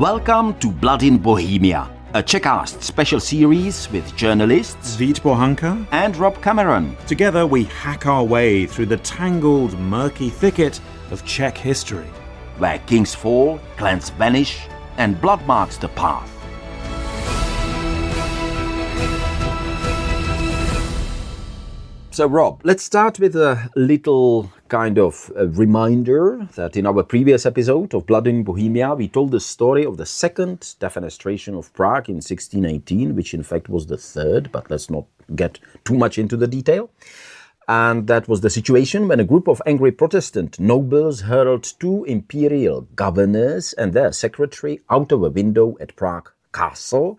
Welcome to Blood in Bohemia, a Czechast special series with journalists Vít Pohanka and Rob Cameron. Together we hack our way through the tangled, murky thicket of Czech history, where kings fall, clans vanish, and blood marks the path. So, Rob, let's start with a little kind of a reminder that in our previous episode of Blood in Bohemia, we told the story of the second defenestration of Prague in 1618, which in fact was the third, but let's not get too much into the detail. And that was the situation when a group of angry Protestant nobles hurled two imperial governors and their secretary out of a window at Prague Castle.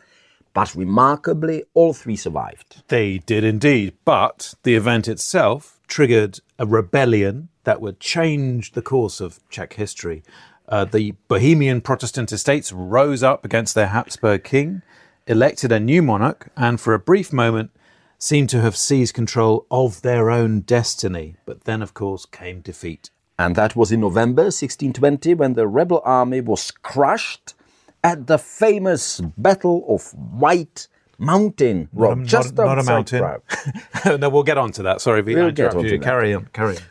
But remarkably, all three survived. They did indeed, but the event itself triggered a rebellion that would change the course of Czech history. The Bohemian Protestant estates rose up against their Habsburg king, elected a new monarch, and for a brief moment seemed to have seized control of their own destiny. But then, of course, came defeat. And that was in November 1620, when the rebel army was crushed at the famous Battle of White Mountain, Rob, not a mountain. No, we'll get on to that. Sorry, Vít, I interrupted you. Carry on.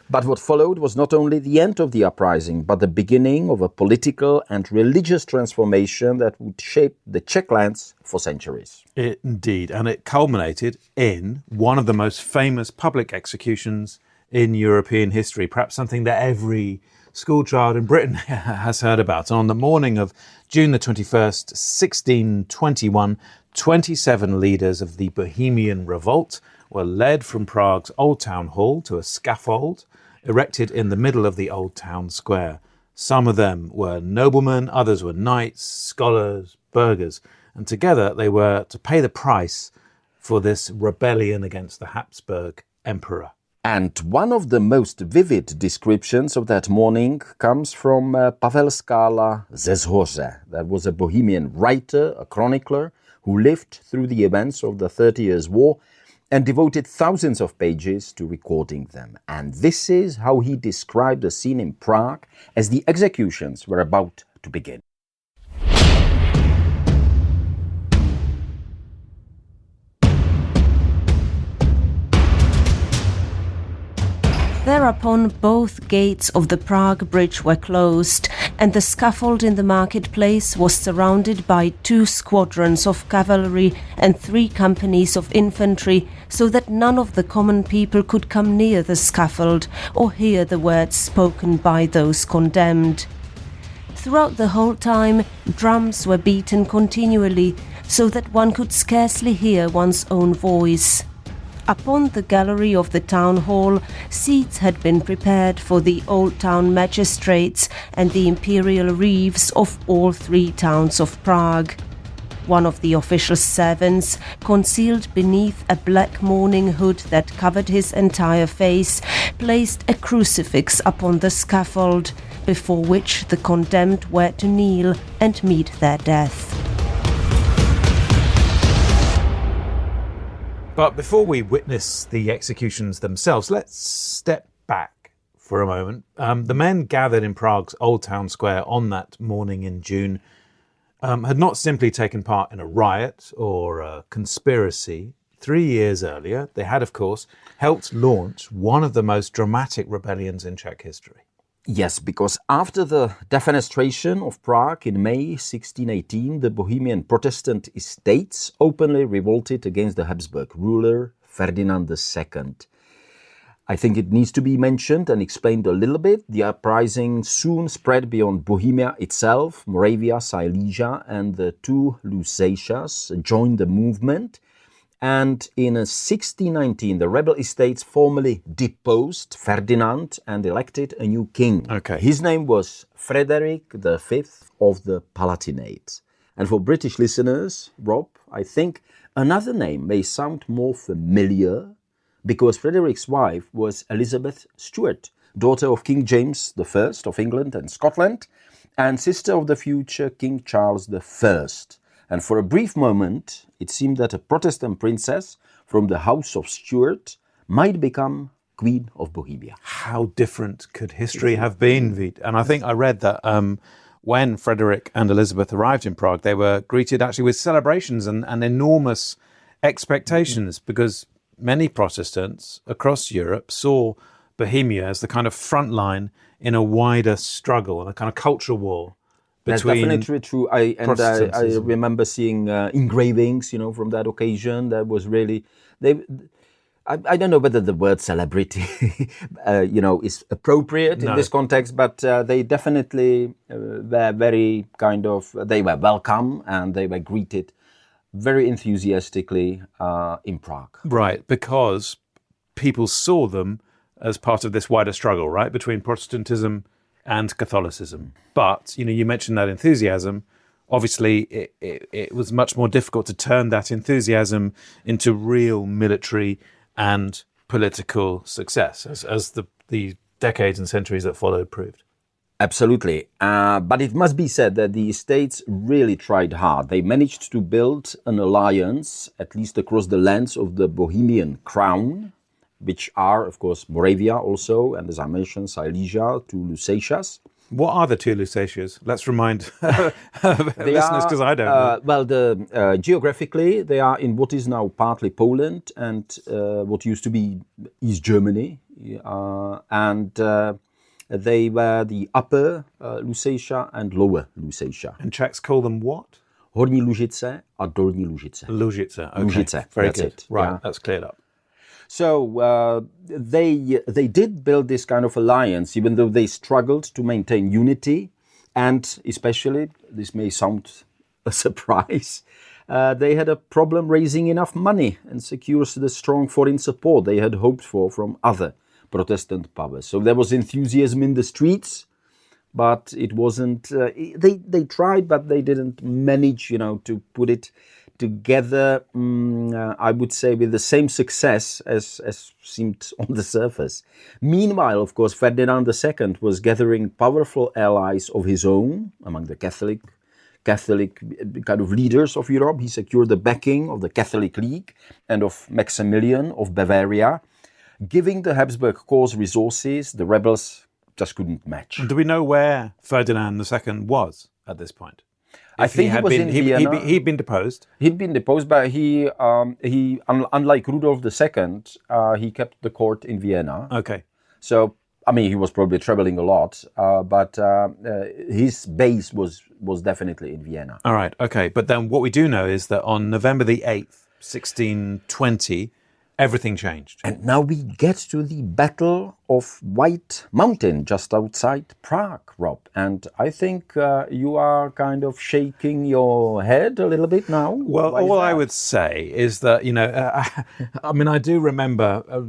But what followed was not only the end of the uprising, but the beginning of a political and religious transformation that would shape the Czech lands for centuries. Indeed, and it culminated in one of the most famous public executions in European history, perhaps something that every schoolchild in Britain has heard about. And on the morning of June the 21st, 1621, 27 leaders of the Bohemian Revolt were led from Prague's Old Town Hall to a scaffold erected in the middle of the Old Town Square. Some of them were noblemen, others were knights, scholars, burghers, and together they were to pay the price for this rebellion against the Habsburg emperor. And one of the most vivid descriptions of that morning comes from Pavel Skala ze Zhoře. That was a Bohemian writer, a chronicler, who lived through the events of the 30 Years' War and devoted thousands of pages to recording them. And this is how he described the scene in Prague as the executions were about to begin. Thereupon both gates of the Prague Bridge were closed, and the scaffold in the marketplace was surrounded by 2 squadrons of cavalry and 3 companies of infantry, so that none of the common people could come near the scaffold or hear the words spoken by those condemned. Throughout the whole time, drums were beaten continually, so that one could scarcely hear one's own voice. Upon the gallery of the town hall, seats had been prepared for the old town magistrates and the imperial reeves of all 3 towns of Prague. One of the official servants, concealed beneath a black mourning hood that covered his entire face, placed a crucifix upon the scaffold, before which the condemned were to kneel and meet their death. But before we witness the executions themselves, let's step back for a moment. The men gathered in Prague's Old Town Square on that morning in June had not simply taken part in a riot or a conspiracy. 3 years earlier, they had, of course, helped launch one of the most dramatic rebellions in Czech history. Yes, because after the defenestration of Prague in May 1618, the Bohemian Protestant estates openly revolted against the Habsburg ruler Ferdinand II. I think it needs to be mentioned and explained a little bit. The uprising soon spread beyond Bohemia itself. Moravia, Silesia and the 2 Lusatias joined the movement. And in 1619, the rebel estates formally deposed Ferdinand and elected a new king. Okay. His name was Frederick V of the Palatinate. And for British listeners, Rob, I think another name may sound more familiar because Frederick's wife was Elizabeth Stuart, daughter of King James I of England and Scotland, and sister of the future King Charles I. And for a brief moment, it seemed that a Protestant princess from the House of Stuart might become Queen of Bohemia. How different could history have been, Vít? And I think I read that when Frederick and Elizabeth arrived in Prague, they were greeted actually with celebrations and enormous expectations, because many Protestants across Europe saw Bohemia as the kind of front line in a wider struggle and a kind of cultural war That's between definitely true. I remember seeing engravings, from that occasion. That was really I don't know whether the word celebrity, is appropriate in this context, but they definitely were very they were welcome and they were greeted very enthusiastically in Prague. Right, because people saw them as part of this wider struggle, right, between Protestantism and Catholicism. But, you mentioned that enthusiasm. Obviously, it was much more difficult to turn that enthusiasm into real military and political success, as the decades and centuries that followed proved. Absolutely. But it must be said that the estates really tried hard. They managed to build an alliance, at least across the lands of the Bohemian crown, which are, of course, Moravia also, and as I mentioned, Silesia, two Lusatias. What are the two Lusatias? Let's remind listeners, because I don't know. Geographically, they are in what is now partly Poland and what used to be East Germany. They were the upper Lusatia and lower Lusatia. And Czechs call them what? Horní Lužice a Dolní Lužice. Lužice, okay. Lužice, very that's good. it. Right, yeah. That's cleared up. So they did build this kind of alliance, even though they struggled to maintain unity, and especially, this may sound a surprise, they had a problem raising enough money and secure the strong foreign support they had hoped for from other Protestant powers. So there was enthusiasm in the streets, but it wasn't. They tried, but they didn't manage, to put it together, I would say, with the same success as seemed on the surface. Meanwhile, of course, Ferdinand II was gathering powerful allies of his own among the Catholic kind of leaders of Europe. He secured the backing of the Catholic League and of Maximilian of Bavaria. Giving the Habsburg cause resources, the rebels just couldn't match. Do we know where Ferdinand II was at this point? I think he was in Vienna. He'd been deposed. He'd been deposed, but he unlike Rudolf II, he kept the court in Vienna. Okay. So, he was probably traveling a lot, but his base was definitely in Vienna. All right, okay. But then what we do know is that on November the 8th, 1620, everything changed. And now we get to the Battle of White Mountain, just outside Prague, Rob. And I think you are kind of shaking your head a little bit now. Well, all I would say is that, I do remember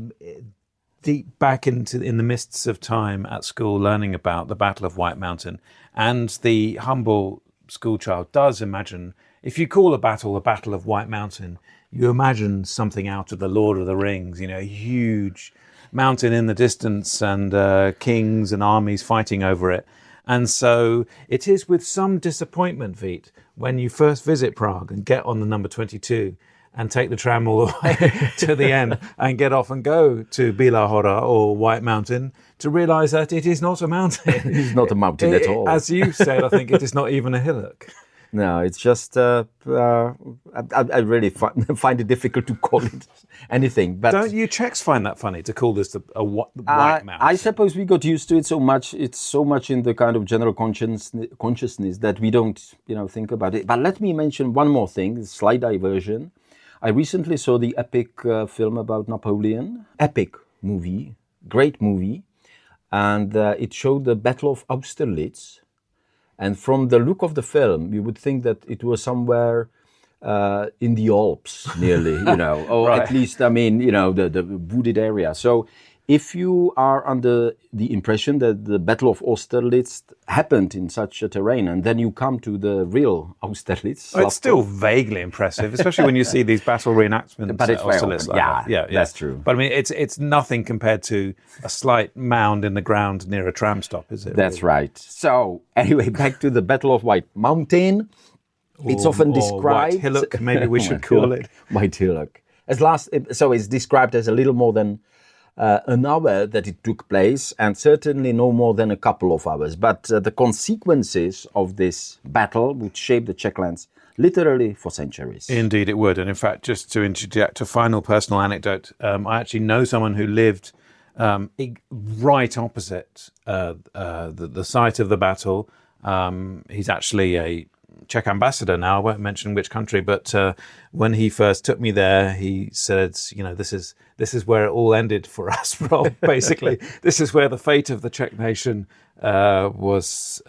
deep back in the mists of time at school learning about the Battle of White Mountain. And the humble schoolchild does imagine, if you call a battle the Battle of White Mountain, you imagine something out of the Lord of the Rings, a huge mountain in the distance and kings and armies fighting over it. And so it is with some disappointment, Vít, when you first visit Prague and get on the number 22 and take the tram all the way to the end and get off and go to Bílá hora or White Mountain to realise that it is not a mountain. It is not a mountain at all. As you said, I think it is not even a hillock. No, it's just, I really find it difficult to call it anything. But don't you Czechs find that funny, to call this a white mountain? I suppose we got used to it so much. It's so much in the kind of general consciousness that we don't, think about it. But let me mention one more thing, a slight diversion. I recently saw the epic film about Napoleon. Epic movie, great movie. And it showed the Battle of Austerlitz. And from the look of the film, you would think that it was somewhere in the Alps, nearly, or right. At least, the wooded area. So if you are under the impression that the Battle of Austerlitz happened in such a terrain, and then you come to the real Austerlitz. It's still vaguely impressive, especially when you see these battle reenactments but it's Austerlitz. yeah, that's true. But it's nothing compared to a slight mound in the ground near a tram stop, is it? That's right. So anyway, back to the Battle of White Mountain. It's often described... White Hillock, maybe we should call it. White Hillock. So it's described as a little more than an hour that it took place, and certainly no more than a couple of hours. But the consequences of this battle would shape the Czech lands literally for centuries. Indeed, it would. And in fact, just to interject a final personal anecdote, I actually know someone who lived right opposite the site of the battle. He's actually a Czech ambassador now. I won't mention which country, but when he first took me there, he said, this is where it all ended for us, Rob. Basically, this is where the fate of the Czech nation was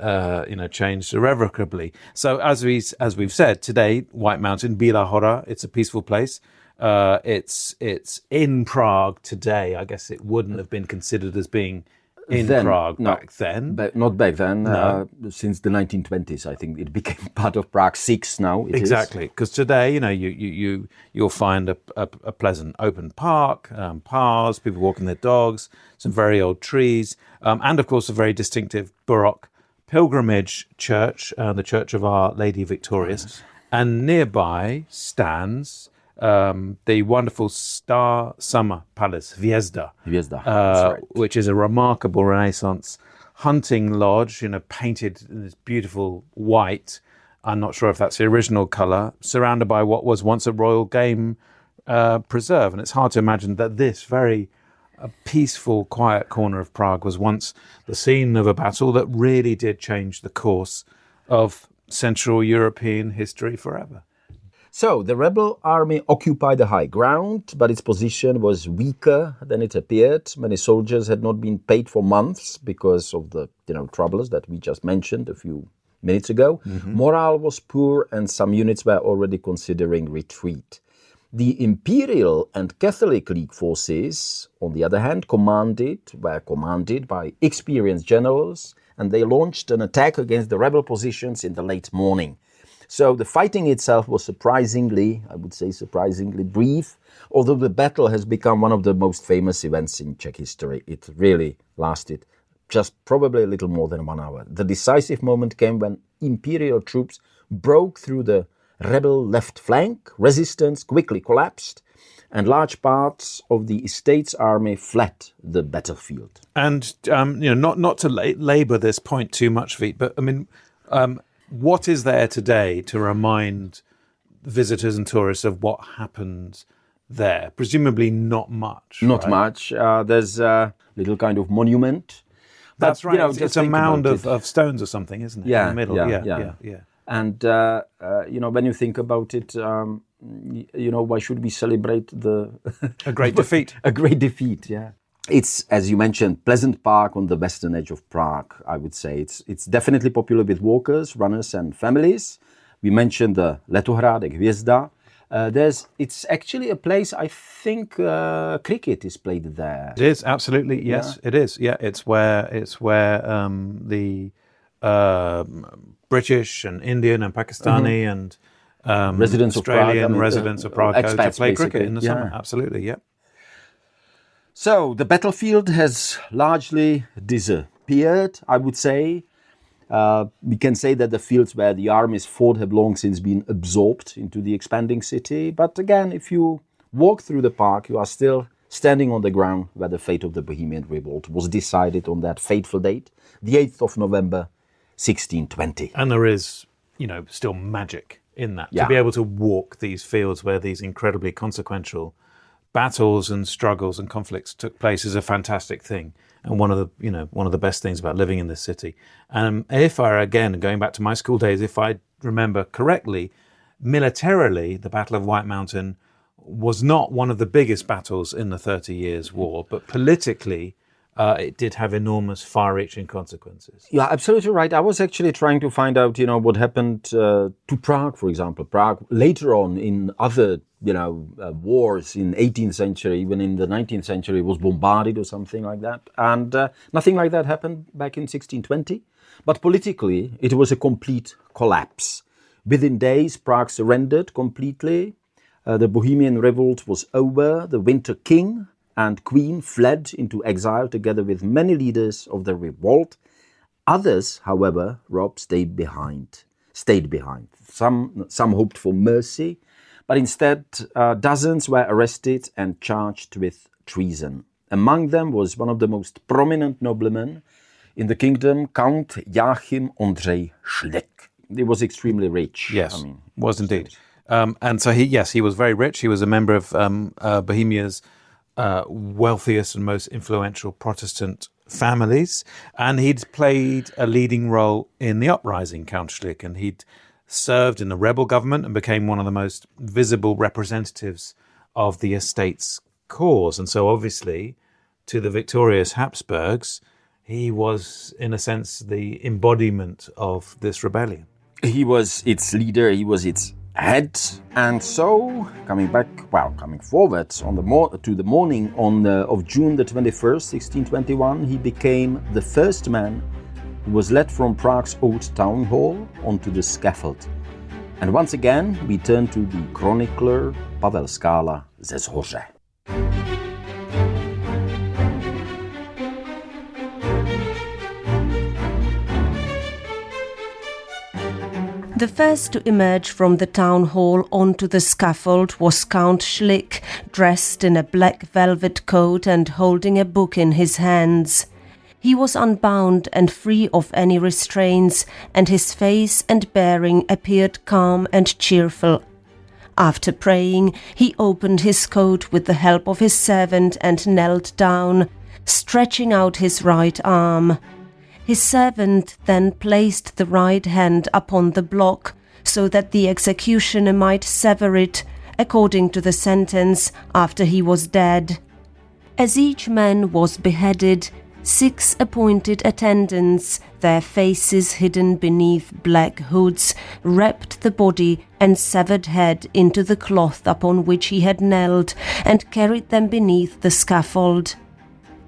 changed irrevocably. So as we've said today, White Mountain, Bílá hora, it's a peaceful place. It's in Prague today. I guess it wouldn't have been considered as being in Prague back then. But not back then. No. Since the 1920s, I think it became part of Prague 6 now. Exactly, because today, you'll find a pleasant open park, paths, people walking their dogs, some very old trees, and of course a very distinctive Baroque pilgrimage church, the Church of Our Lady Victorious, yes. And nearby stands the wonderful Star Summer Palace, Hvězda, right. Which is a remarkable Renaissance hunting lodge, painted in this beautiful white. I'm not sure if that's the original colour, surrounded by what was once a royal game preserve. And it's hard to imagine that this very peaceful, quiet corner of Prague was once the scene of a battle that really did change the course of Central European history forever. So the rebel army occupied the high ground, but its position was weaker than it appeared. Many soldiers had not been paid for months because of the troubles that we just mentioned a few minutes ago. Mm-hmm. Morale was poor, and some units were already considering retreat. The Imperial and Catholic League forces, on the other hand, were commanded by experienced generals, and they launched an attack against the rebel positions in the late morning. So the fighting itself was surprisingly brief, although the battle has become one of the most famous events in Czech history. It really lasted just probably a little more than 1 hour. The decisive moment came when Imperial troops broke through the rebel left flank, resistance quickly collapsed, and large parts of the Estates army fled the battlefield. And, not to labour this point too much, Vít, but what is there today to remind visitors and tourists of what happened there? Presumably not much. Not much. There's a little kind of monument. That's right. It's a mound of stones or something, isn't it? Yeah, in the middle. Yeah. And, when you think about it, why should we celebrate a great defeat? A great defeat, yeah. It's, as you mentioned, pleasant park on the western edge of Prague, I would say. It's definitely popular with walkers, runners and families. We mentioned the Letohrádek Hvězda. It's actually a place, I think, cricket is played there. It is, absolutely, yes, yeah. It is. Yeah, it's where the British and Indian and Pakistani and residents Australian of Prague, residents of Prague go to play cricket in the summer. Yeah. Absolutely, yeah. So the battlefield has largely disappeared, I would say. We can say that the fields where the armies fought have long since been absorbed into the expanding city. But again, if you walk through the park, you are still standing on the ground where the fate of the Bohemian Revolt was decided on that fateful date, the 8th of November, 1620. And there is, still magic in that. Yeah. To be able to walk these fields where these incredibly consequential battles and struggles and conflicts took place is a fantastic thing, and one of the best things about living in this city. And going back to my school days, if I remember correctly, militarily, the Battle of White Mountain was not one of the biggest battles in the 30 Years' War, but politically, it did have enormous, far-reaching consequences. Yeah, absolutely right. I was actually trying to find out, what happened to Prague, for example. Prague later on in other wars in 18th century, even in the 19th century, was bombarded or something like that. And nothing like that happened back in 1620. But politically, it was a complete collapse. Within days, Prague surrendered completely. The Bohemian Revolt was over. The Winter King and Queen fled into exile together with many leaders of the revolt. Others, however, Rob, stayed behind. Some hoped for mercy, but instead dozens were arrested and charged with treason. Among them was one of the most prominent noblemen in the kingdom, Count Joachim Ondřej Schlick. He was extremely rich. Yes, was indeed. And so he was very rich. He was a member of Bohemia's wealthiest and most influential Protestant families, and he'd played a leading role in the uprising, Count Schlick, and he'd served in the rebel government and became one of the most visible representatives of the estate's cause. And so obviously, to the victorious Habsburgs, he was, in a sense, the embodiment of this rebellion. He was its leader, he was its head, and so coming forward to the morning of June the 21st, 1621, he became the first man who was led from Prague's old town hall onto the scaffold. And once again, we turn to the chronicler Pavel Skála ze Zhoře. The first to emerge from the town hall onto the scaffold was Count Schlick, dressed in a black velvet coat and holding a book in his hands. He was unbound and free of any restraints, and his face and bearing appeared calm and cheerful. After praying, he opened his coat with the help of his servant and knelt down, stretching out his right arm. His servant then placed the right hand upon the block, so that the executioner might sever it, according to the sentence, after he was dead. As each man was beheaded, 6 appointed attendants, their faces hidden beneath black hoods, wrapped the body and severed head into the cloth upon which he had knelt, and carried them beneath the scaffold.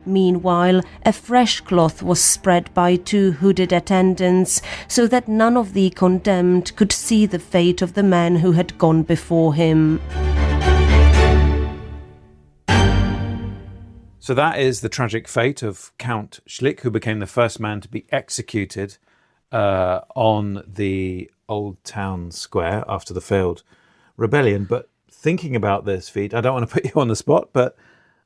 Meanwhile, a fresh cloth was spread by 2 hooded attendants, so that none of the condemned could see the fate of the man who had gone before him. So that is the tragic fate of Count Schlick, who became the first man to be executed on the Old Town Square after the failed rebellion. But thinking about this, Vít, I don't want to put you on the spot, but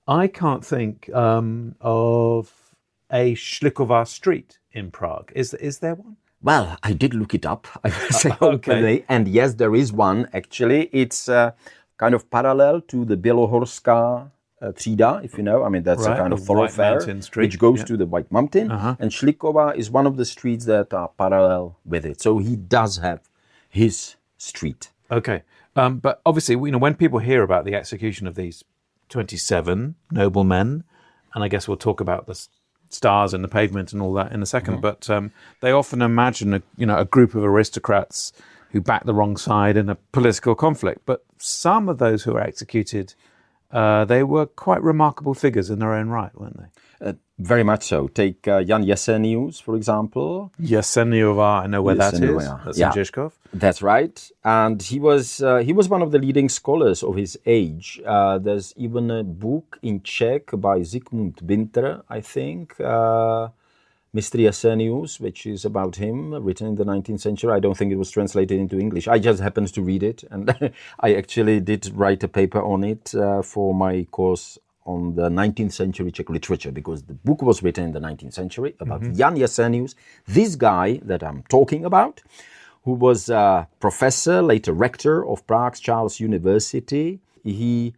I can't think of a Schlicková street in Prague. Is there one? Well, I did look it up, I will say openly, and yes, there is one, actually. It's kind of parallel to the Bělohorská třída, if you know. I mean, that's a kind of thoroughfare which goes to the White Mountain. And Schlicková is one of the streets that are parallel with it. So he does have his street. Okay. But obviously, when people hear about the execution of these 27 noblemen, and I guess we'll talk about the stars and the pavement and all that in a second, but they often imagine a group of aristocrats who backed the wrong side in a political conflict. But some of those who were executed, they were quite remarkable figures in their own right, weren't they? Very much so. Take Jan Jesenius, for example. Jeseniova, I know where that is. That's in Žižkov. That's right. And he was one of the leading scholars of his age. There's even a book in Czech by Zikmund Winter, I think, Mr. Jesenius, which is about him, written in the 19th century. I don't think it was translated into English. I just happened to read it, and I actually did write a paper on it for my course on the 19th century Czech literature, because the book was written in the 19th century about Jan Jesenius, this guy that I'm talking about, who was a professor, later rector of Prague's Charles University. He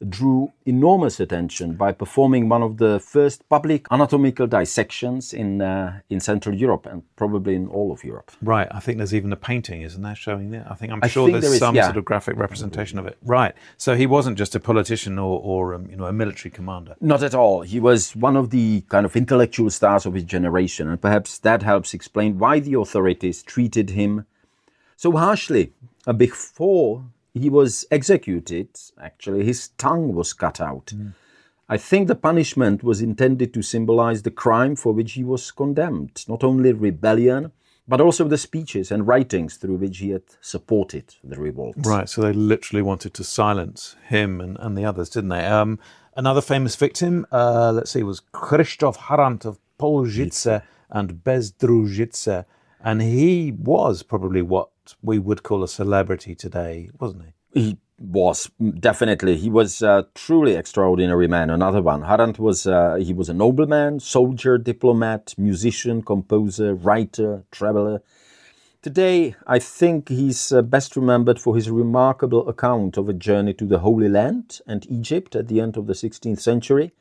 drew enormous attention by performing one of the first public anatomical dissections in Central Europe and probably in all of Europe. Right. I think there's even a painting, isn't there, showing that? I'm sure there's some sort of graphic representation of it. Right. So he wasn't just a politician or a military commander. Not at all. He was one of the kind of intellectual stars of his generation, and perhaps that helps explain why the authorities treated him so harshly. Before he was executed, actually, his tongue was cut out. I think the punishment was intended to symbolize the crime for which he was condemned, not only rebellion, but also the speeches and writings through which he had supported the revolt. Right, so they literally wanted to silence him and the others, didn't they? Another famous victim, was Krzysztof Harant of Polžice and Bezdružice, and he was probably what we would call a celebrity today, wasn't he? He Was definitely. He was a truly extraordinary man. Another one. Harant was he was a nobleman, soldier, diplomat, musician, composer, writer, traveler. Today, I think he's best remembered for his remarkable account of a journey to the Holy Land and Egypt at the end of the 16th century.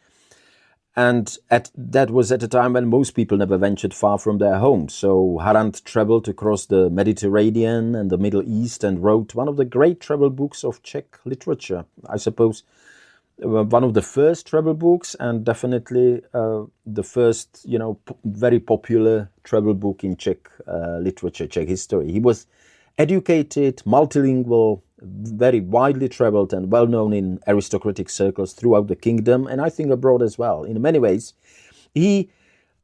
And that was at a time when most people never ventured far from their homes. So Harant traveled across the Mediterranean and the Middle East and wrote one of the great travel books of Czech literature. I suppose one of the first travel books, and definitely the first, very popular travel book in Czech literature, Czech history. He was educated, multilingual, very widely traveled and well known in aristocratic circles throughout the kingdom, and I think abroad as well. In many ways,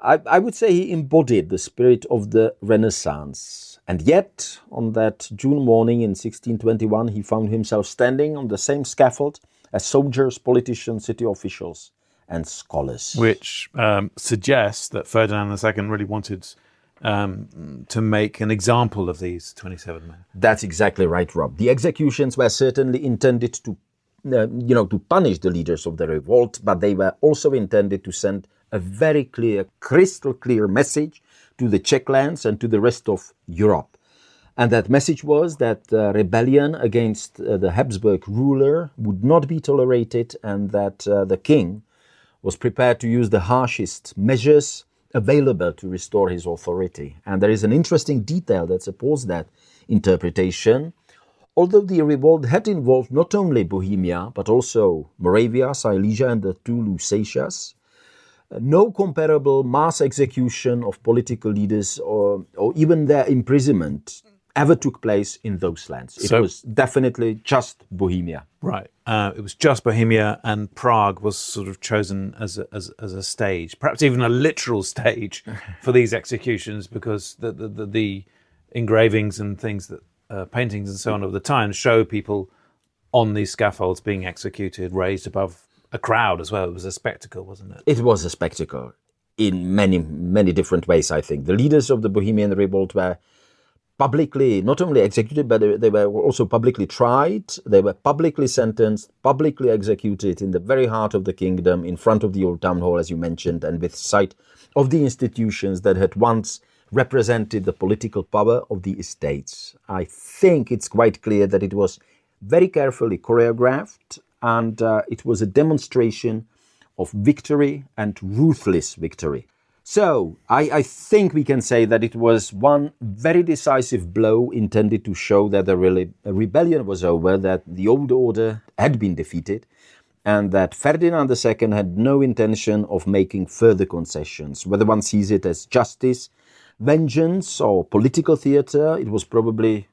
I would say he embodied the spirit of the Renaissance. And yet, on that June morning in 1621, he found himself standing on the same scaffold as soldiers, politicians, city officials, and scholars. Which suggests that Ferdinand II really wanted to make an example of these 27 men. That's exactly right, Rob. The executions were certainly intended to, to punish the leaders of the revolt, but they were also intended to send a very clear, crystal clear message to the Czech lands and to the rest of Europe. And that message was that rebellion against the Habsburg ruler would not be tolerated, and that the king was prepared to use the harshest measures available to restore his authority. And there is an interesting detail that supports that interpretation. Although the revolt had involved not only Bohemia, but also Moravia, Silesia, and the two Lusatias, no comparable mass execution of political leaders or even their imprisonment ever took place in those lands. It was definitely just Bohemia. Right. It was just Bohemia, and Prague was sort of chosen as a stage, perhaps even a literal stage for these executions, because the engravings and things that paintings and so on of the time show people on these scaffolds being executed, raised above a crowd as well. It was a spectacle, wasn't it? It was a spectacle in many, many different ways, I think. The leaders of the Bohemian Revolt were publicly not only executed, but they were also publicly tried. They were publicly sentenced, publicly executed in the very heart of the kingdom, in front of the old town hall, as you mentioned, and with sight of the institutions that had once represented the political power of the estates. I think it's quite clear that it was very carefully choreographed, and it was a demonstration of victory and ruthless victory. So, I think we can say that it was one very decisive blow intended to show that the rebellion was over, that the old order had been defeated, and that Ferdinand II had no intention of making further concessions. Whether one sees it as justice, vengeance, or political theatre, it was probably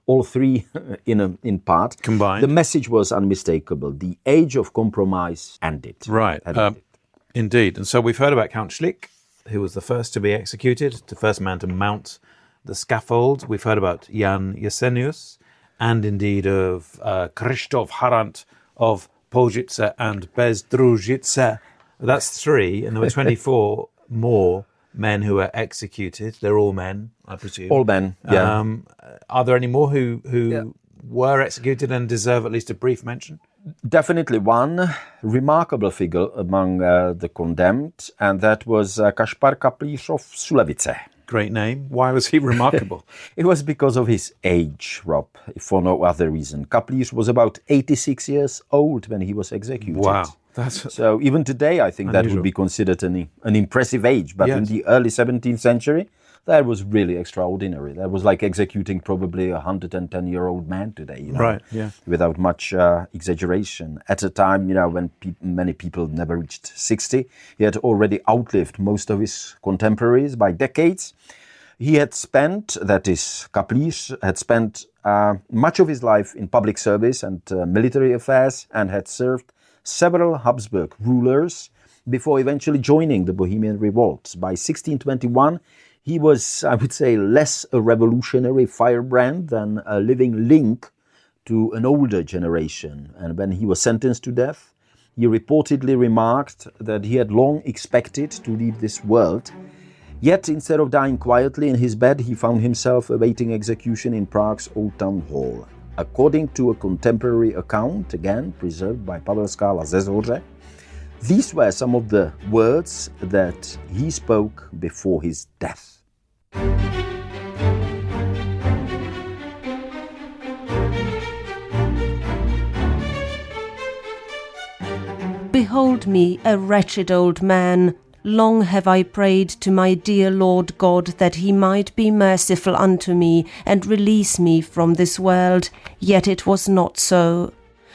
all three in part. Combined. The message was unmistakable. The age of compromise ended. Right. Indeed. And so we've heard about Count Schlick, who was the first to be executed, the first man to mount the scaffold. We've heard about Jan Jesenius, and indeed of Krzysztof Harant of Poljice and Bezdružice. That's three, and there were 24 more men who were executed. They're all men, I presume. All men, yeah. Are there any more who were executed and deserve at least a brief mention? Definitely one remarkable figure among the condemned, and that was Kaspar Kaplíř of Sulevice. Great name. Why was he remarkable? It was because of his age, Rob, for no other reason. Kaplíř was about 86 years old when he was executed. Wow. So even today, I think that would be considered an impressive age. But in the early 17th century, that was really extraordinary. That was like executing probably a 110-year-old man today, right? Yeah, without much exaggeration. At a time, when many people never reached 60, he had already outlived most of his contemporaries by decades. He had spent, that is, Kaplíř had spent much of his life in public service and military affairs, and had served several Habsburg rulers before eventually joining the Bohemian Revolt. By 1621, he was, I would say, less a revolutionary firebrand than a living link to an older generation. And when he was sentenced to death, he reportedly remarked that he had long expected to leave this world. Yet, instead of dying quietly in his bed, he found himself awaiting execution in Prague's Old Town Hall. According to a contemporary account, again preserved by Pavel Skála ze Zhoře, these were some of the words that he spoke before his death. Behold me, a wretched old man. Long have I prayed to my dear Lord God that he might be merciful unto me and release me from this world, yet it was not so.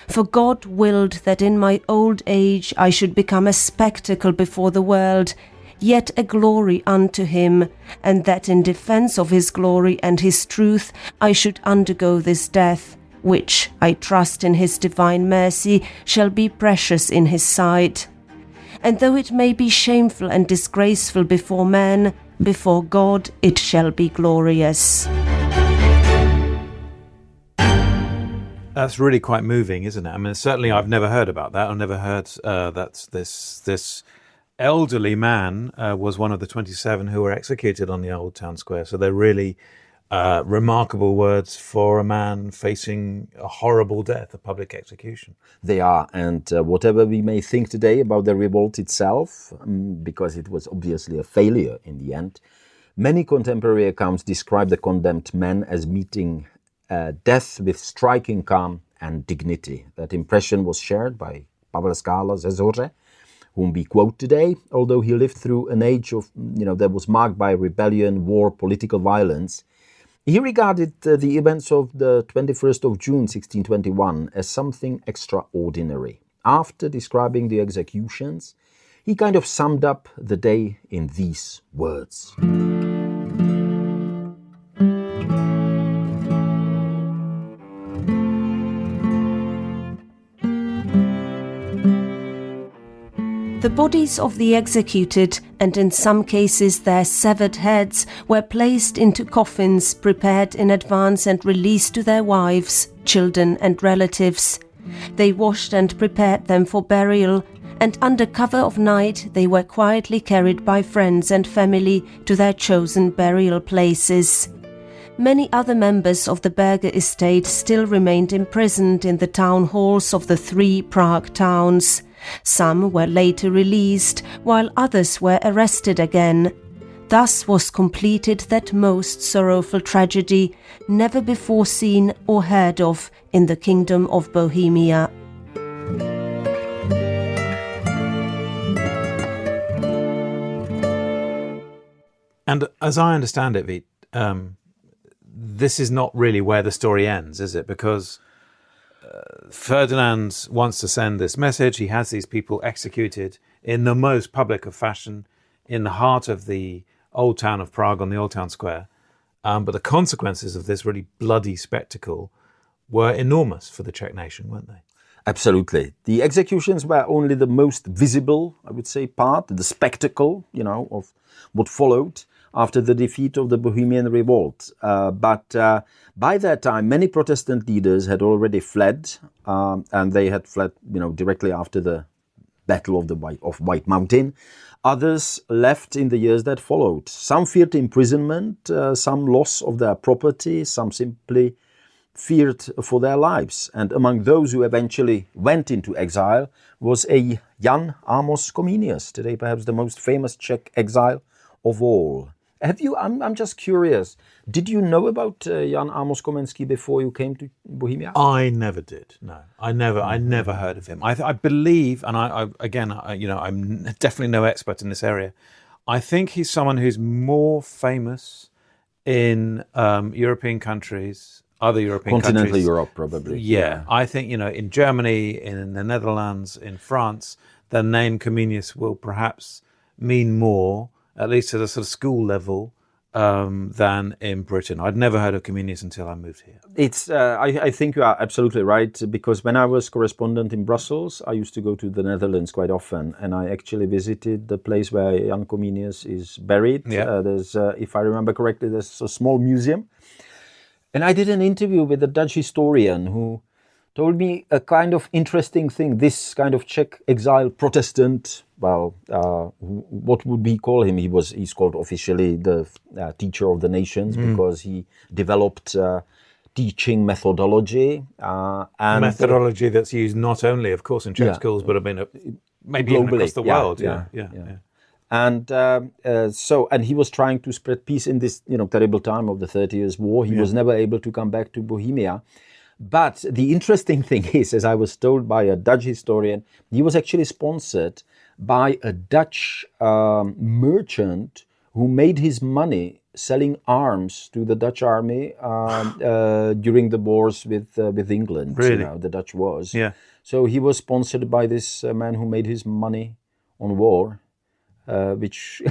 For God willed that in my old age I should become a spectacle before the world, yet a glory unto him, and that in defence of his glory and his truth I should undergo this death, which, I trust in his divine mercy, shall be precious in his sight. And though it may be shameful and disgraceful before men, before God it shall be glorious. That's really quite moving, isn't it? I mean, certainly I've never heard about that. I've never heard that this elderly man was one of the 27 who were executed on the Old Town Square. So they're really remarkable words for a man facing a horrible death, a public execution. They are, and whatever we may think today about the revolt itself, because it was obviously a failure in the end, many contemporary accounts describe the condemned men as meeting death with striking calm and dignity. That impression was shared by Pavel Skála ze Zhoře, whom we quote today, although he lived through an age of, that was marked by rebellion, war, political violence. He regarded the events of the 21st of June 1621 as something extraordinary. After describing the executions, he kind of summed up the day in these words. The bodies of the executed, and in some cases their severed heads, were placed into coffins prepared in advance and released to their wives, children and relatives. They washed and prepared them for burial, and under cover of night they were quietly carried by friends and family to their chosen burial places. Many other members of the Berger estate still remained imprisoned in the town halls of the 3 Prague towns. Some were later released, while others were arrested again. Thus was completed that most sorrowful tragedy, never before seen or heard of in the kingdom of Bohemia. And as I understand it, Vít, this is not really where the story ends, is it? Because Ferdinand wants to send this message. He has these people executed in the most public of fashion in the heart of the old town of Prague on the Old Town Square. But the consequences of this really bloody spectacle were enormous for the Czech nation, weren't they? Absolutely. The executions were only the most visible, I would say, part, the spectacle, of what followed after the defeat of the Bohemian Revolt. But by that time, many Protestant leaders had already fled, and they had fled, directly after the Battle of White Mountain. Others left in the years that followed. Some feared imprisonment, some loss of their property, some simply feared for their lives. And among those who eventually went into exile was a Jan Amos Comenius, today perhaps the most famous Czech exile of all. I'm just curious, did you know about Jan Amos Komenský before you came to Bohemia? I never did, no. I never heard of him. I believe, and I'm definitely no expert in this area, I think he's someone who's more famous in European countries, other European Continental countries. Europe, probably. Yeah, I think, in Germany, in the Netherlands, in France, the name Comenius will perhaps mean more, at least at a sort of school level, than in Britain. I'd never heard of Comenius until I moved here. I think you are absolutely right, because when I was correspondent in Brussels, I used to go to the Netherlands quite often, and I actually visited the place where Jan Comenius is buried. Yeah. There's, if I remember correctly, there's a small museum. And I did an interview with a Dutch historian who told me a kind of interesting thing. This kind of Czech exile Protestant, what would we call him? He's called officially the teacher of the nations, because he developed teaching methodology. And methodology that's used not only, of course, in Czech schools, but maybe even across the world. Yeah. And and he was trying to spread peace in this, terrible time of the 30 Years' War. He was never able to come back to Bohemia. But the interesting thing is, as I was told by a Dutch historian, he was actually sponsored by a Dutch merchant who made his money selling arms to the Dutch army during the wars with England. Really? The Dutch wars. Yeah. So he was sponsored by this man who made his money on war, which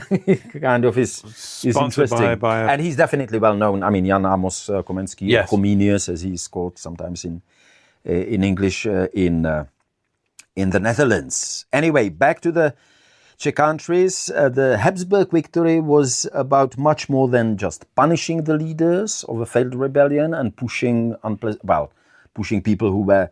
kind of is interesting. By and he's definitely well known. I mean, Jan Amos Komensky, Yes. Comenius, as he's called sometimes in English, in the Netherlands. Anyway, back to the Czech countries. The Habsburg victory was about much more than just punishing the leaders of a failed rebellion and pushing people who were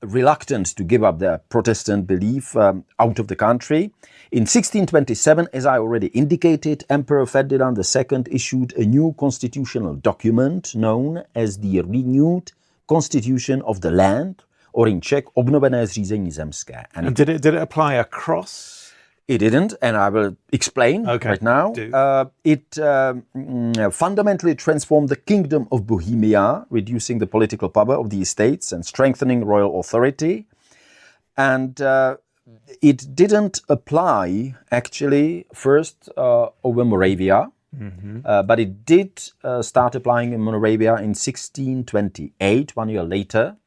reluctant to give up their Protestant belief out of the country. In 1627, as I already indicated, Emperor Ferdinand II issued a new constitutional document known as the Renewed Constitution of the Land, or in Czech, Obnovené zřízení zemské. And did it apply across? It didn't, and I will explain right now. It fundamentally transformed the Kingdom of Bohemia, reducing the political power of the estates and strengthening royal authority. And it didn't apply, actually, first over Moravia, but it did start applying in Moravia in 1628, 1 year later.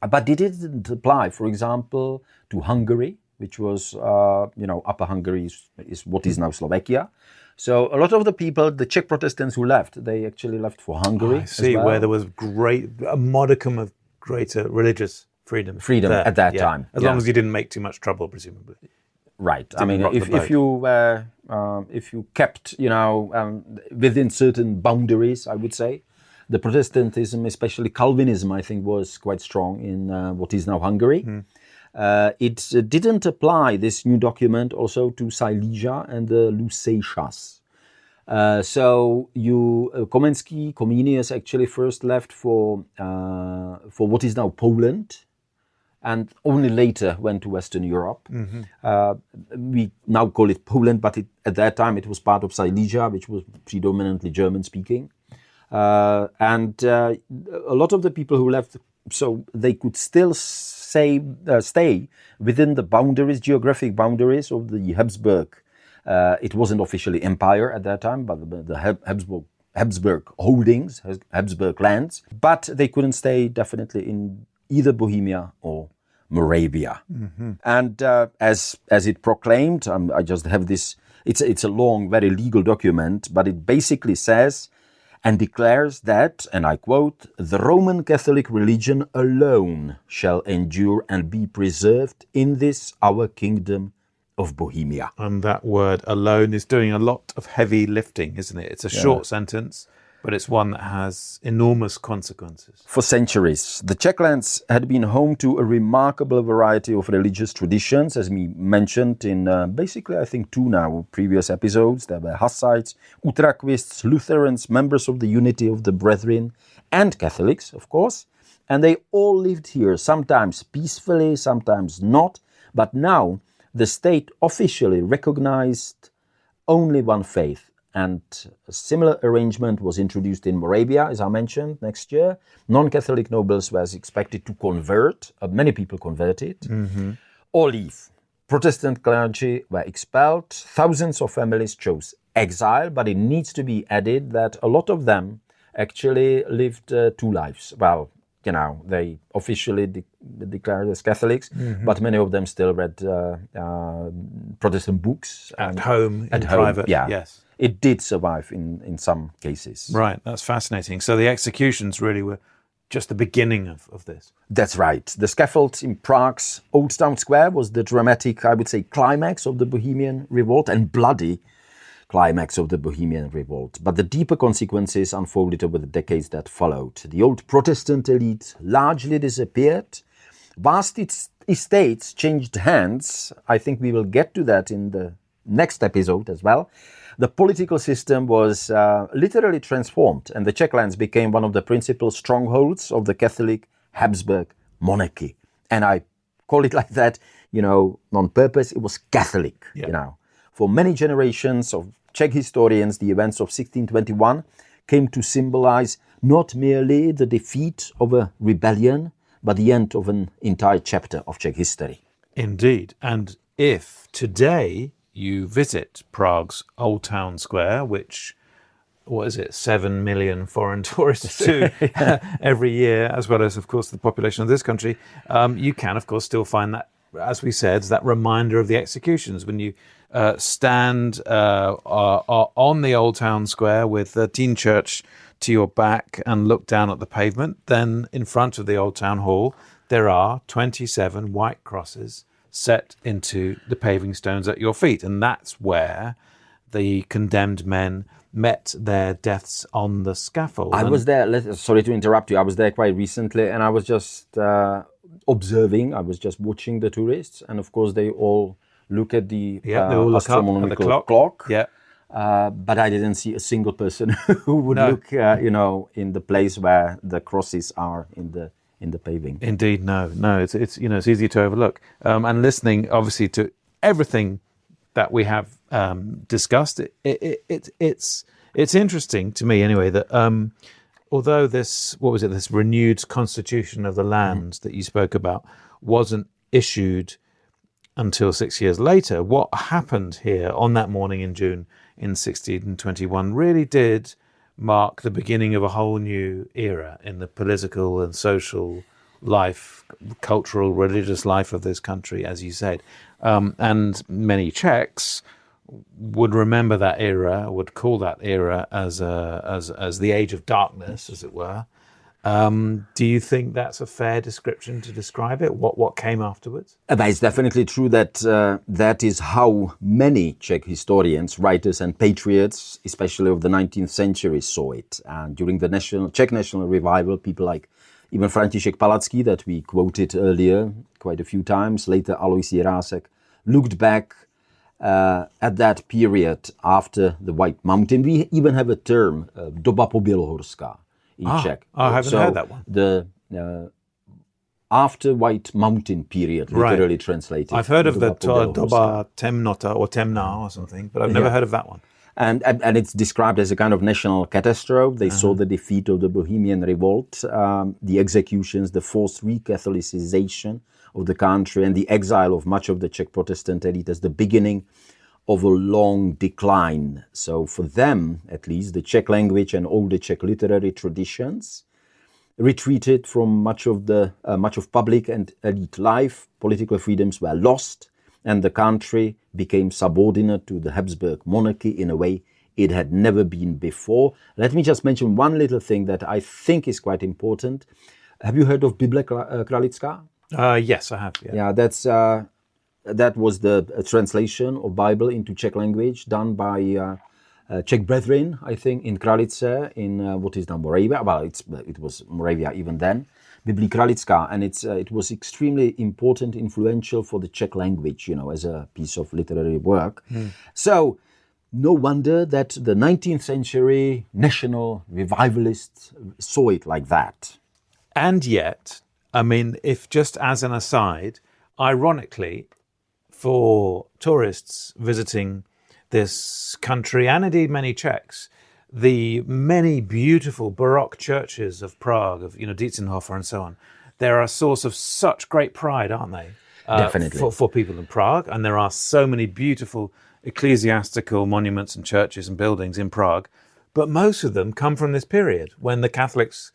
But it didn't apply, for example, to Hungary, which was, Upper Hungary is what is now Slovakia. So a lot of the people, the Czech Protestants who left, they actually left for Hungary. I see, as well. where there was a modicum of greater religious freedom. There, at that time. As long as you didn't make too much trouble, presumably. Right. Didn't I mean, if you kept, within certain boundaries, I would say. The Protestantism, especially Calvinism, I think, was quite strong in what is now Hungary. It didn't apply, this new document, also to Silesia and the Lusatias. So Comenius actually first left for what is now Poland, and only later went to Western Europe. We now call it Poland, but at that time it was part of Silesia, which was predominantly German-speaking. And a lot of the people who left, so they could still stay within the geographic boundaries of the Habsburg. It wasn't officially empire at that time, but the Habsburg holdings, Habsburg lands. But they couldn't stay definitely in either Bohemia or Moravia. And as it proclaimed, I just have this. It's a long, very legal document, but it basically says and declares that, and I quote, "The Roman Catholic religion alone shall endure and be preserved in this our kingdom of Bohemia." And that word alone is doing a lot of heavy lifting, isn't it? It's a short sentence, but it's one that has enormous consequences. For centuries, the Czech lands had been home to a remarkable variety of religious traditions, as we mentioned in basically, I think, 2 now previous episodes. There were Hussites, Utraquists, Lutherans, members of the Unity of the Brethren, and Catholics, of course. And they all lived here, sometimes peacefully, sometimes not. But now the state officially recognized only one faith. And a similar arrangement was introduced in Moravia, as I mentioned, next year. Non-Catholic nobles were expected to convert. Many people converted or leave. Protestant clergy were expelled. Thousands of families chose exile, but it needs to be added that a lot of them actually lived 2 lives. Well, they officially declared as Catholics, but many of them still read Protestant books. At home, in private. Yeah. Yes. It did survive in some cases. Right, that's fascinating. So the executions really were just the beginning of this. That's right. The scaffold in Prague's Old Town Square was the dramatic, I would say, climax of the Bohemian Revolt, and bloody climax of the Bohemian Revolt. But the deeper consequences unfolded over the decades that followed. The old Protestant elite largely disappeared. Vast estates changed hands. I think we will get to that in the next episode as well, the political system was literally transformed, and the Czech lands became one of the principal strongholds of the Catholic Habsburg monarchy. And I call it like that, on purpose. It was Catholic, For many generations of Czech historians, the events of 1621 came to symbolize not merely the defeat of a rebellion, but the end of an entire chapter of Czech history. Indeed. And if today you visit Prague's Old Town Square, which, 7 million foreign tourists do every year, as well as, of course, the population of this country, you can, of course, still find that, as we said, that reminder of the executions. When you stand on the Old Town Square with the Dean Church to your back and look down at the pavement, then in front of the Old Town Hall, there are 27 white crosses set into the paving stones at your feet. And that's where the condemned men met their deaths on the scaffold. I was there, sorry to interrupt you, I was there quite recently, and I was just observing, I was just watching the tourists, and of course they all look at the astronomical clock. Yeah. But I didn't see a single person who would look, in the place where the crosses are in the paving. Indeed, no. It's it's easy to overlook. And listening, obviously, to everything that we have discussed, it's interesting to me anyway that although this renewed constitution of the land that you spoke about wasn't issued until 6 years later, what happened here on that morning in June in 1621 really did mark the beginning of a whole new era in the political and social life, cultural, religious life of this country, as you said. And many Czechs would remember that era, would call that era as the age of darkness, as it were. Do you think that's a fair description to describe it? What came afterwards? It's definitely true that that is how many Czech historians, writers and patriots, especially of the 19th century, saw it. And during the Czech national revival, people like even František Palacký, that we quoted earlier quite a few times, later Alois Jirásek, looked back at that period after the White Mountain. We even have a term, doba pobělohorská, in Czech. I haven't heard that one. The after White Mountain period, literally translated. I've heard of the doba temnota or temna or something, but I've never heard of that one. And it's described as a kind of national catastrophe. They saw the defeat of the Bohemian Revolt, the executions, the forced re-Catholicization of the country, and the exile of much of the Czech Protestant elite as the beginning of a long decline. So for them, at least, the Czech language and all the Czech literary traditions retreated from much of public and elite life. Political freedoms were lost, and the country became subordinate to the Habsburg monarchy in a way it had never been before. Let me just mention one little thing that I think is quite important. Have you heard of Bible Kralická? Yes, I have. Yeah, that was the translation of Bible into Czech language done by Czech brethren, I think, in Kralice, in what is now Moravia. Well, it was Moravia even then. Bible Kralická, and it was extremely important, influential for the Czech language, as a piece of literary work. So, no wonder that the 19th century national revivalists saw it like that. And yet, I mean, if just as an aside, ironically, for tourists visiting this country, and indeed many Czechs, the many beautiful Baroque churches of Prague, of Dietzenhofer and so on, they're a source of such great pride, aren't they? Definitely. For people in Prague. And there are so many beautiful ecclesiastical monuments and churches and buildings in Prague. But most of them come from this period when the Catholics,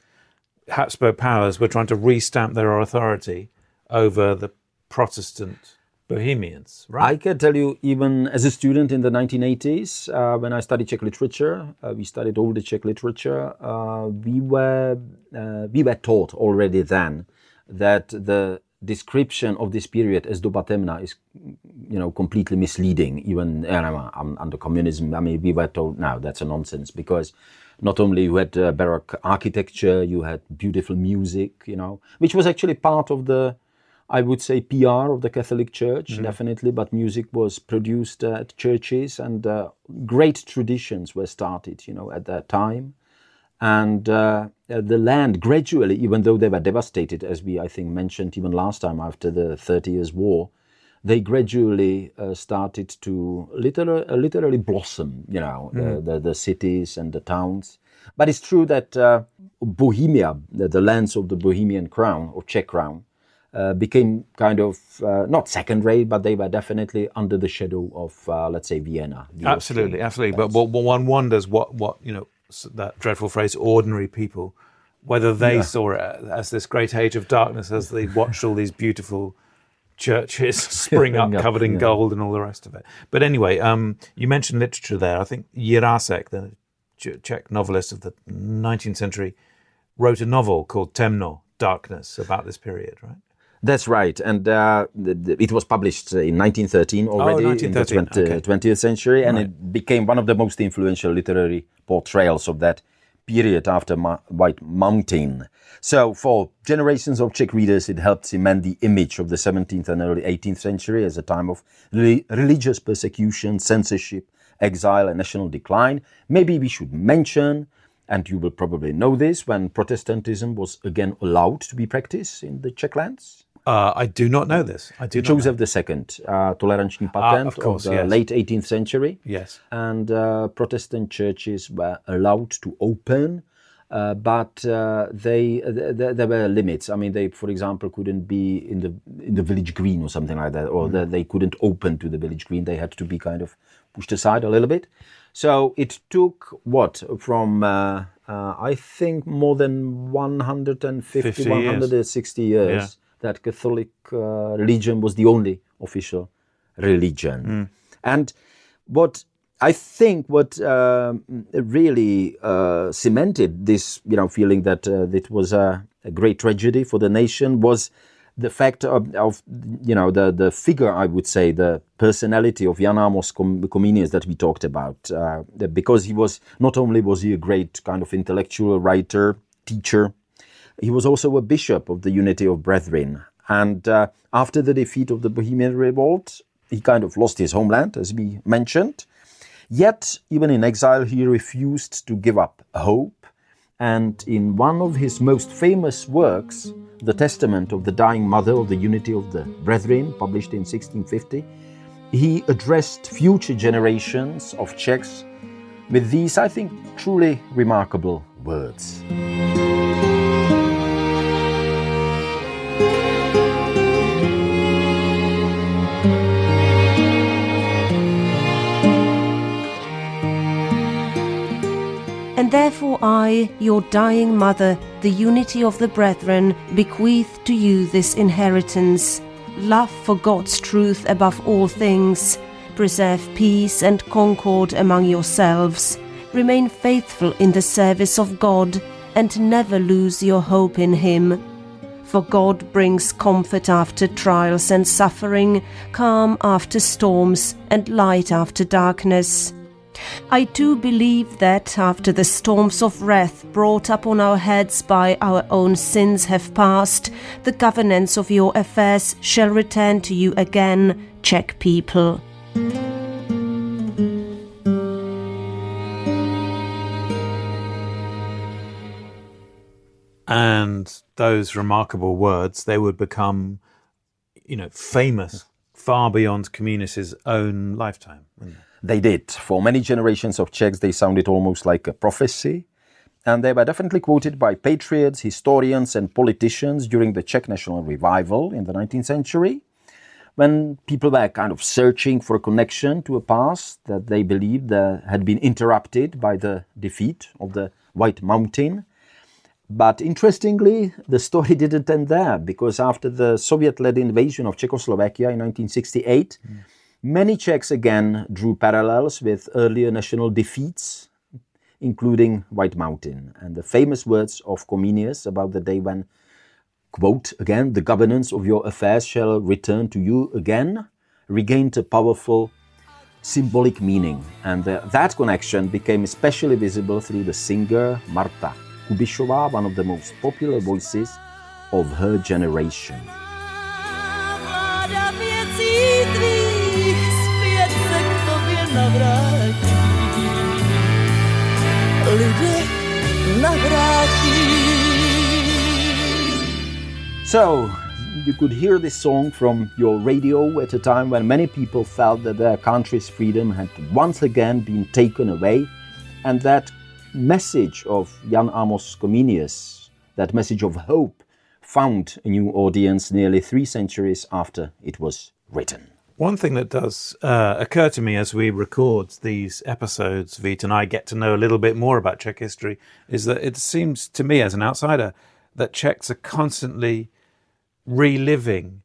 Habsburg powers, were trying to restamp their authority over the Protestant Bohemians, right? I can tell you, even as a student in the 1980s, when I studied Czech literature, we studied all the Czech literature. We were taught already then that the description of this period as doba temna is, completely misleading. Even under communism, I mean, we were told, no, that's a nonsense, because not only you had Baroque architecture, you had beautiful music, which was actually part of the I would say, PR of the Catholic Church, definitely, but music was produced at churches, and great traditions were started, at that time. And the land gradually, even though they were devastated, as we, I think, mentioned even last time after the 30 Years' War, they gradually started to literally blossom, the cities and the towns. But it's true that Bohemia, the lands of the Bohemian crown, or Czech crown, became kind of not second-rate, but they were definitely under the shadow of, let's say, Vienna. Absolutely. But one wonders what that dreadful phrase, ordinary people, whether they saw it as this great age of darkness as they watched all these beautiful churches spring up covered in gold and all the rest of it. But anyway, you mentioned literature there. I think Jirásek, the Czech novelist of the 19th century, wrote a novel called Temno, Darkness, about this period, right? That's right. And it was published in 1913 already, in the 20th century, and it became one of the most influential literary portrayals of that period after White Mountain. So for generations of Czech readers, it helped cement the image of the 17th and early 18th century as a time of religious persecution, censorship, exile, and national decline. Maybe we should mention, and you will probably know this, when Protestantism was again allowed to be practiced in the Czech lands. I do not know this. Joseph II, toleranční patent of the late 18th century. Yes. And Protestant churches were allowed to open, but there were limits. I mean, they, for example, couldn't be in the village green or something like that, or they couldn't open to the village green. They had to be kind of pushed aside a little bit. So it took from I think more than 150, 160 years that Catholic religion was the only official religion. And what I think really cemented this, feeling that it was a great tragedy for the nation was the fact of the figure, I would say, the personality of Jan Amos Comenius that we talked about, because he was, not only was he a great kind of intellectual writer, teacher, he was also a bishop of the Unity of Brethren. And after the defeat of the Bohemian Revolt, he kind of lost his homeland, as we mentioned. Yet, even in exile, he refused to give up hope. And in one of his most famous works, The Testament of the Dying Mother of the Unity of the Brethren, published in 1650, he addressed future generations of Czechs with these, I think, truly remarkable words. And therefore I, your dying mother, the unity of the brethren, bequeath to you this inheritance. Love for God's truth above all things. Preserve peace and concord among yourselves. Remain faithful in the service of God, and never lose your hope in Him. For God brings comfort after trials and suffering, calm after storms, and light after darkness. I too believe that after the storms of wrath brought upon our heads by our own sins have passed, the governance of your affairs shall return to you again, Czech people. And those remarkable words, they would become, famous far beyond Comenius's own lifetime. They did. For many generations of Czechs, they sounded almost like a prophecy. And they were definitely quoted by patriots, historians, and politicians during the Czech national revival in the 19th century, when people were kind of searching for a connection to a past that they believed had been interrupted by the defeat of the White Mountain. But interestingly, the story didn't end there, because after the Soviet-led invasion of Czechoslovakia in 1968, many Czechs again drew parallels with earlier national defeats, including White Mountain, and the famous words of Comenius about the day when, quote, again, the governance of your affairs shall return to you again, regained a powerful symbolic meaning. And that connection became especially visible through the singer Marta Kubišová, one of the most popular voices of her generation. emocí tvých zpět se k tobě navrátí. Lidé navrátí. So, you could hear this song from your radio at a time when many people felt that their country's freedom had once again been taken away, and that message of Jan Amos Comenius, that message of hope, found a new audience nearly 3 centuries after it was written. One thing that does occur to me as we record these episodes, Vít and I get to know a little bit more about Czech history, is that it seems to me as an outsider that Czechs are constantly reliving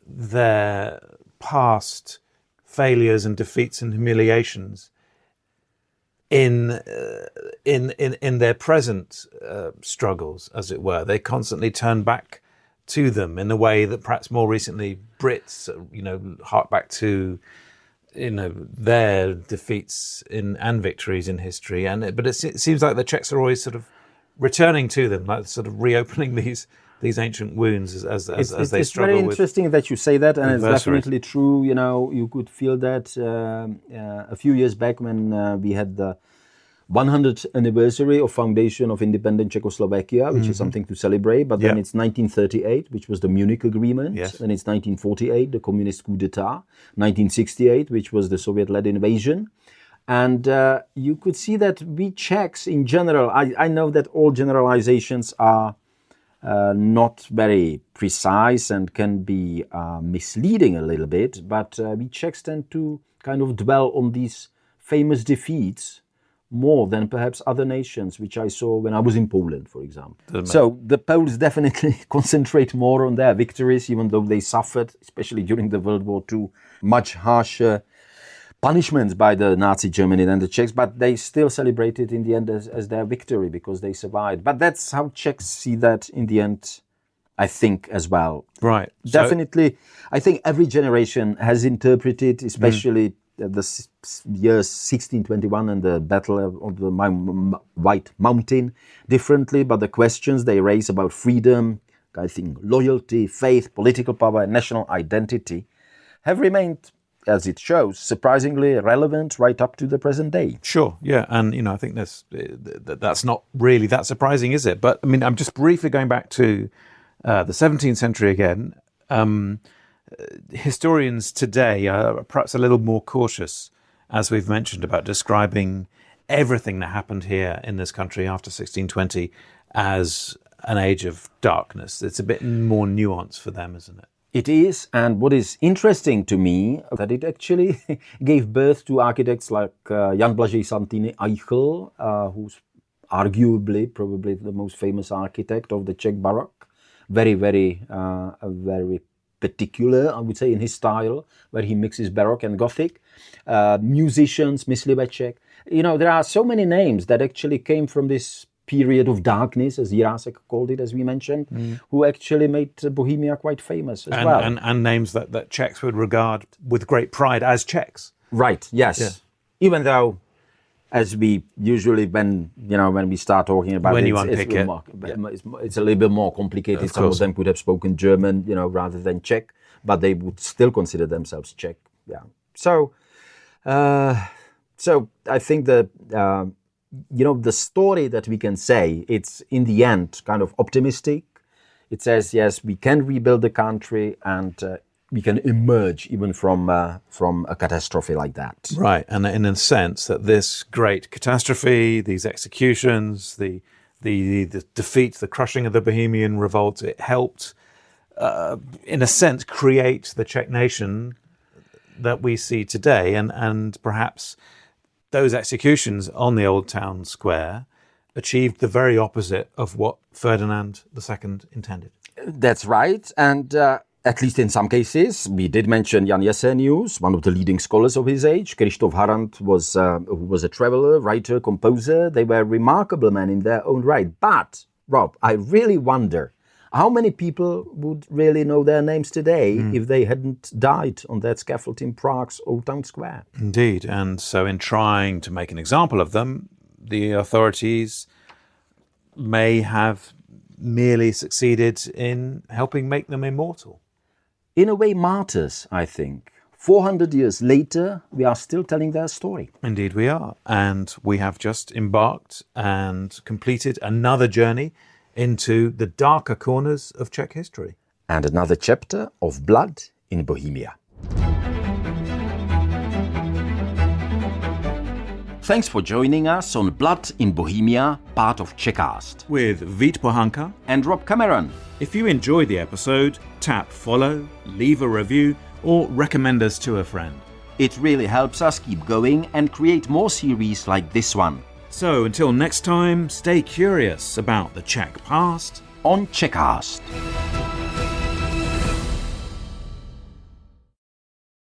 their past failures and defeats and humiliations in their present struggles, as it were. They constantly turn back to them in the way that perhaps more recently Brits, hark back to, their defeats and victories in history. But it seems like the Czechs are always sort of returning to them, like sort of reopening these ancient wounds as they struggle with. It's very interesting that you say that, and it's definitely true. You could feel that a few years back when we had the 100th anniversary of foundation of independent Czechoslovakia, which is something to celebrate. But then it's 1938, which was the Munich Agreement. Yes. Then it's 1948, the communist coup d'etat. 1968, which was the Soviet-led invasion. And you could see that we Czechs in general, I know that all generalizations are not very precise and can be misleading a little bit, but we Czechs tend to kind of dwell on these famous defeats more than perhaps other nations, which I saw when I was in Poland, for example. So the Poles definitely concentrate more on their victories, even though they suffered, especially during the World War II, much harsher punishments by the Nazi Germany than the Czechs, but they still celebrate it in the end as their victory because they survived. But that's how Czechs see that in the end, I think, as well. Right. Definitely, I think every generation has interpreted, especially the years 1621 and the Battle of the White Mountain, differently, but the questions they raise about freedom, I think loyalty, faith, political power, and national identity have remained, as it shows, surprisingly relevant right up to the present day. Sure, yeah, and I think that's not really that surprising, is it? But I mean, I'm just briefly going back to the 17th century again. Historians today are perhaps a little more cautious, as we've mentioned, about describing everything that happened here in this country after 1620 as an age of darkness. It's a bit more nuanced for them, isn't it? It is, and what is interesting to me, that it actually gave birth to architects like Jan Blažej Santini Eichel, who's arguably probably the most famous architect of the Czech Baroque. Very, very particular, I would say, in his style, where he mixes Baroque and Gothic. Musicians, Mysliveček. There are so many names that actually came from this period of darkness, as Jirásek called it, as we mentioned, who actually made Bohemia quite famous as well. And names that Czechs would regard with great pride as Czechs. Right, yes. Yeah. Even though, as we usually, when we start talking about it's a little bit more complicated. Some of them could have spoken German, rather than Czech, but they would still consider themselves Czech. Yeah. So I think that the story that we can say, it's in the end kind of optimistic. It says, yes, we can rebuild the country and we can emerge even from a catastrophe like that. Right, and in a sense that this great catastrophe, these executions, the defeat, the crushing of the Bohemian Revolt, it helped, in a sense, create the Czech nation that we see today, and perhaps those executions on the Old Town Square achieved the very opposite of what Ferdinand II intended. That's right, and at least in some cases. We did mention Jan Jesenius, one of the leading scholars of his age. Krištof Harant who was a traveler, writer, composer. They were remarkable men in their own right. But, Rob, I really wonder how many people would really know their names today if they hadn't died on that scaffold in Prague's Old Town Square. Indeed. And so in trying to make an example of them, the authorities may have merely succeeded in helping make them immortal. In a way, martyrs, I think. 400 years later, we are still telling their story. Indeed we are. And we have just embarked and completed another journey into the darker corners of Czech history. And another chapter of blood in Bohemia. Thanks for joining us on Blood in Bohemia, part of Czechast. With Vít Pohanka And Rob Cameron. If you enjoyed the episode, tap follow, leave a review, or recommend us to a friend. It really helps us keep going and create more series like this one. So until next time, stay curious about the Czech past On Czechast.